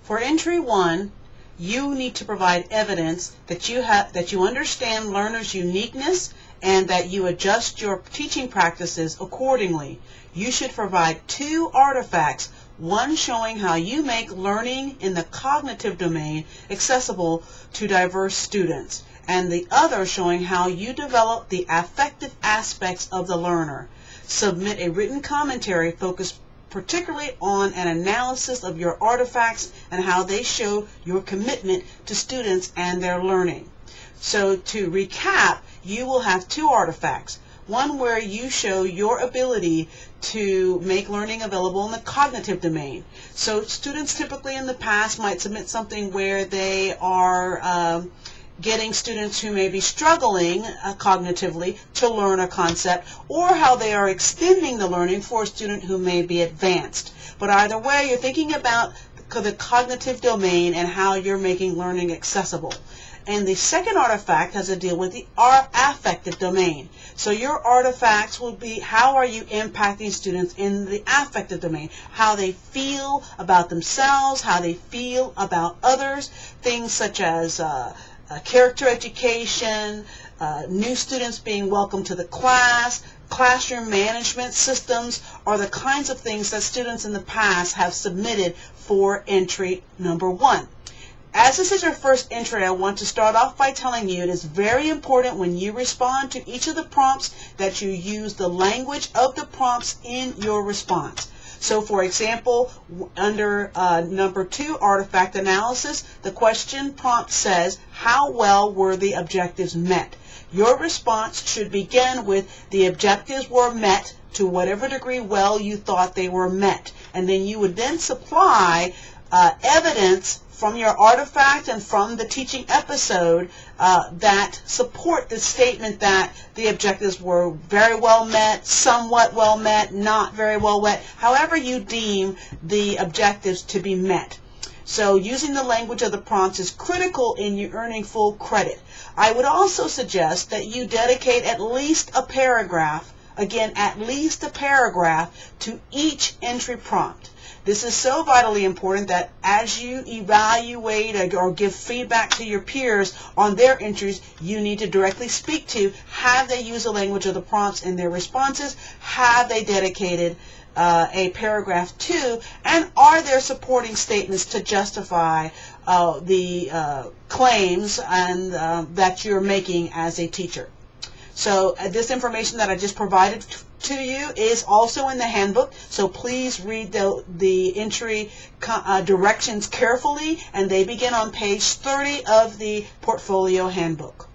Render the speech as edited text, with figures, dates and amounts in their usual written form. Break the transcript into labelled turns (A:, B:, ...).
A: For entry 1, you need to provide evidence that you understand learners' uniqueness and that you adjust your teaching practices accordingly. You should provide 2 artifacts, one showing how you make learning in the cognitive domain accessible to diverse students, and the other showing how you develop the affective aspects of the learner. Submit a written commentary focused particularly on an analysis of your artifacts and how they show your commitment to students and their learning. So to recap, you will have 2 artifacts. One where you show your ability to make learning available in the cognitive domain. So students typically in the past might submit something where they are getting students who may be struggling cognitively to learn a concept, or how they are extending the learning for a student who may be advanced. But either way, you're thinking about the cognitive domain and how you're making learning accessible. And the second artifact has to deal with the affective domain. So your artifacts will be how are you impacting students in the affective domain, how they feel about themselves, how they feel about others, things such as character education, new students being welcomed to the class, classroom management systems are the kinds of things that students in the past have submitted for entry number 1. As this is your first entry, I want to start off by telling you it is very important when you respond to each of the prompts that you use the language of the prompts in your response. So for example, under number 2, artifact analysis, the question prompt says, how well were the objectives met? Your response should begin with the objectives were met to whatever degree well you thought they were met. And then you would then supply evidence from your artifact and from the teaching episode that support the statement that the objectives were very well met, somewhat well met, not very well met, however you deem the objectives to be met. So using the language of the prompts is critical in you earning full credit. I would also suggest that you dedicate at least a paragraph, again, at least a paragraph to each entry prompt. This is so vitally important that as you evaluate or give feedback to your peers on their entries, you need to directly speak to, have they used the language of the prompts in their responses? Have they dedicated a paragraph to? And are there supporting statements to justify the claims and that you're making as a teacher? So this information that I just provided to you is also in the handbook, so please read the entry directions carefully, and they begin on page 30 of the portfolio handbook.